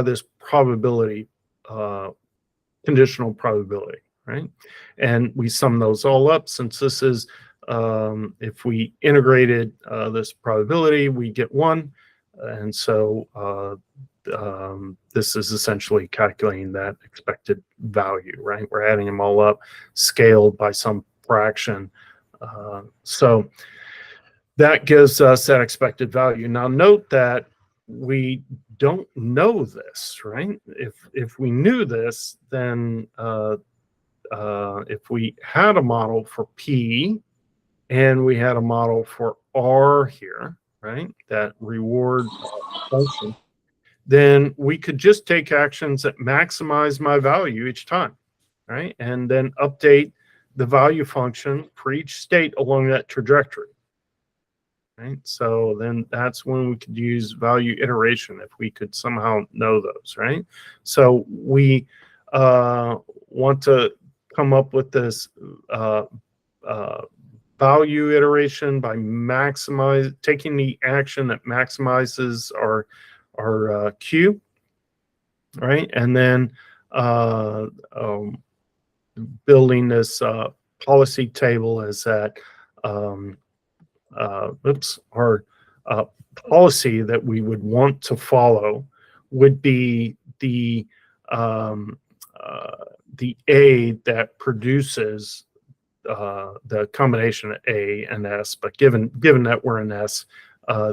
this probability conditional probability, right? And we sum those all up. Since this is, if we integrated this probability, we get 1. And so this is essentially calculating that expected value, right? We're adding them all up, scaled by some fraction. So that gives us that expected value. Now note that we don't know this, right? If we knew this, then if we had a model for P and we had a model for R here, right, that reward function, then we could just take actions that maximize my value each time, right? And then update the value function for each state along that trajectory. Right? So then that's when we could use value iteration if we could somehow know those, right? So we want to come up with this value iteration by taking the action that maximizes our Q, right? And then building this policy table as that our policy that we would want to follow would be the A that produces the combination of A and S, but given that we're in S,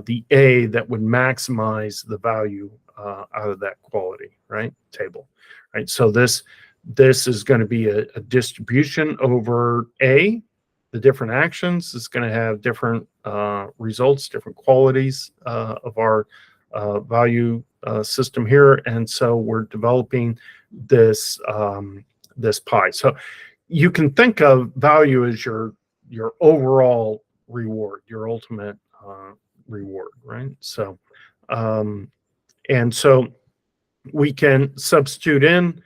the A that would maximize the value out of that quality, right, table, right? So this is going to be a distribution over A. The different actions is going to have different results, different qualities of our value system here, and so we're developing this this pie. So you can think of value as your overall reward, your ultimate reward, right? So and so we can substitute in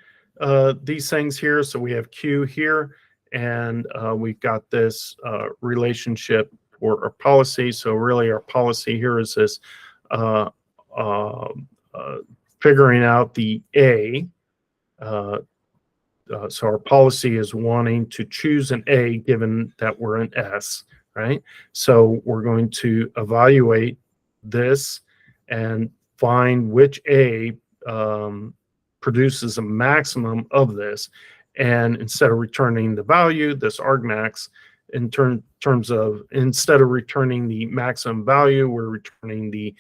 these things here. So we have Q here, and we've got this relationship for our policy. So really our policy here is this figuring out the A. So our policy is wanting to choose an A given that we're an S, right? So we're going to evaluate this and find which A produces a maximum of this. And instead of returning the value, this argmax, in terms of, instead of returning the maximum value, we're returning the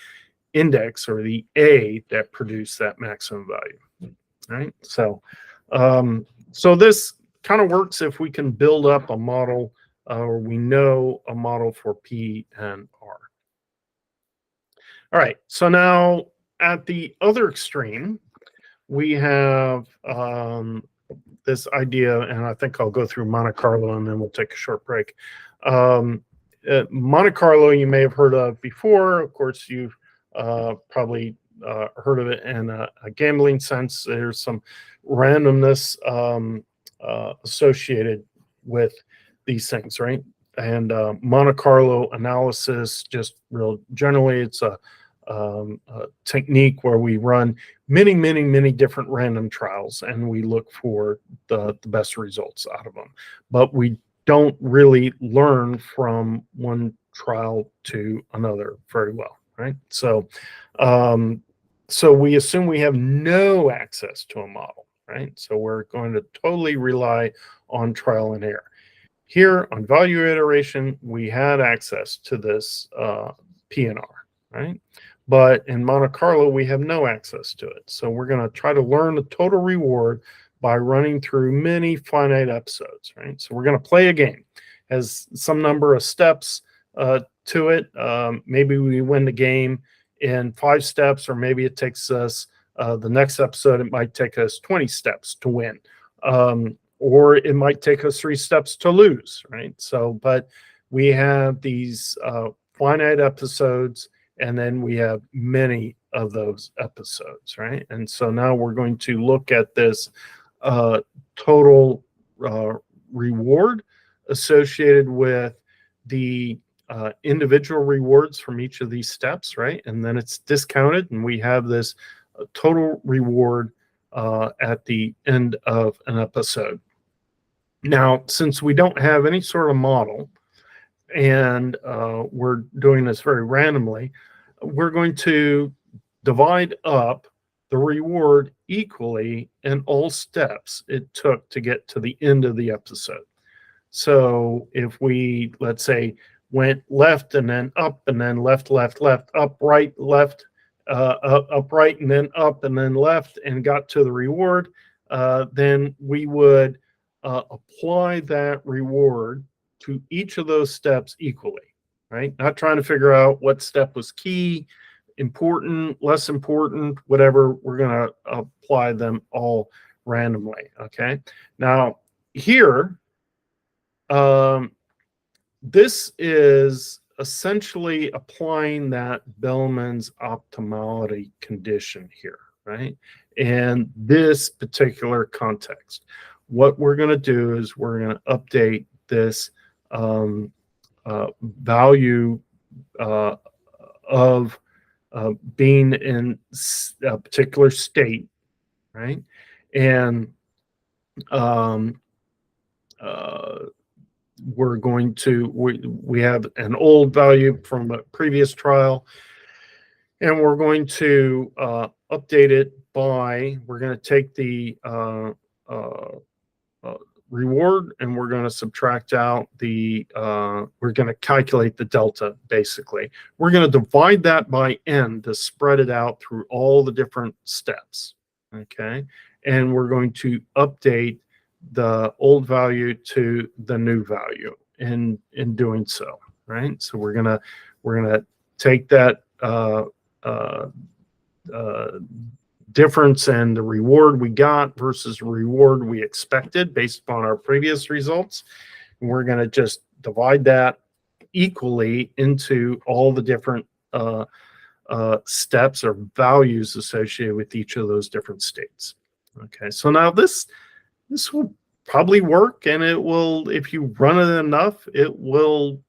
index or the A that produced that maximum value, right? So so this kind of works if we can build up a model, or we know a model for P and R. All right, so now at the other extreme, we have this idea, and I think I'll go through Monte Carlo and then we'll take a short break. Monte Carlo you may have heard of before. Of course, you've probably heard of it in a gambling sense. There's some randomness associated with these things, right? And Monte Carlo analysis, just real generally, it's a technique where we run many different random trials and we look for the best results out of them. But we don't really learn from one trial to another very well, right? So so we assume we have no access to a model, right? So we're going to totally rely on trial and error. Here on value iteration, we had access to this PNR, right? But in Monte Carlo, we have no access to it. So we're going to try to learn the total reward by running through many finite episodes, right? So we're going to play a game. It has some number of steps to it. Maybe we win the game in 5 steps, or maybe it takes us, the next episode, it might take us 20 steps to win. Or it might take us 3 steps to lose, right? So, but we have these finite episodes, and then we have many of those episodes, right? And so now we're going to look at this total reward associated with the individual rewards from each of these steps, right? And then it's discounted, and we have this total reward at the end of an episode. Now, since we don't have any sort of model, and we're doing this very randomly, we're going to divide up the reward equally in all steps it took to get to the end of the episode. So if we, let's say, went left and then up and then left, left, left, up, right, left, up, right, and then left and got to the reward, then we would apply that reward to each of those steps equally, right? Not trying to figure out what step was key, important, less important, whatever. We're going to apply them all randomly, okay? Now, here, this is essentially applying that Bellman's optimality condition here, right? In this particular context, what we're going to do is we're going to update this value of being in a particular state, right? And we're going to, we have an old value from a previous trial, and we're going to update it by, we're going to take the reward and we're going to subtract out the, we're going to calculate the delta, basically. We're going to divide that by n to spread it out through all the different steps, okay? And we're going to update the old value to the new value in doing so, right? So we're gonna take that difference in the reward we got versus reward we expected based upon our previous results, and we're going to just divide that equally into all the different steps or values associated with each of those different states. Okay, so now this will probably work, and it will, if you run it enough, it will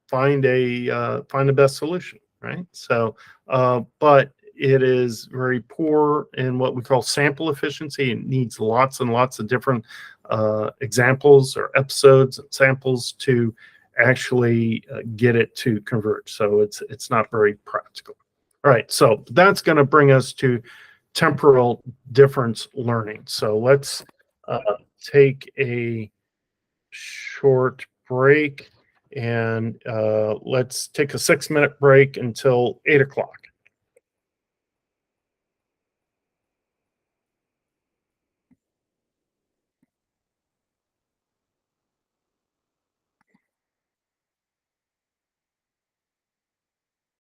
find the best solution, right? So, but it is very poor in what we call sample efficiency. It needs lots and lots of different examples or episodes and samples to actually get it to converge. So it's not very practical. All right, so that's going to bring us to temporal difference learning. So let's take a short break, and let's take a 6-minute break until 8 o'clock.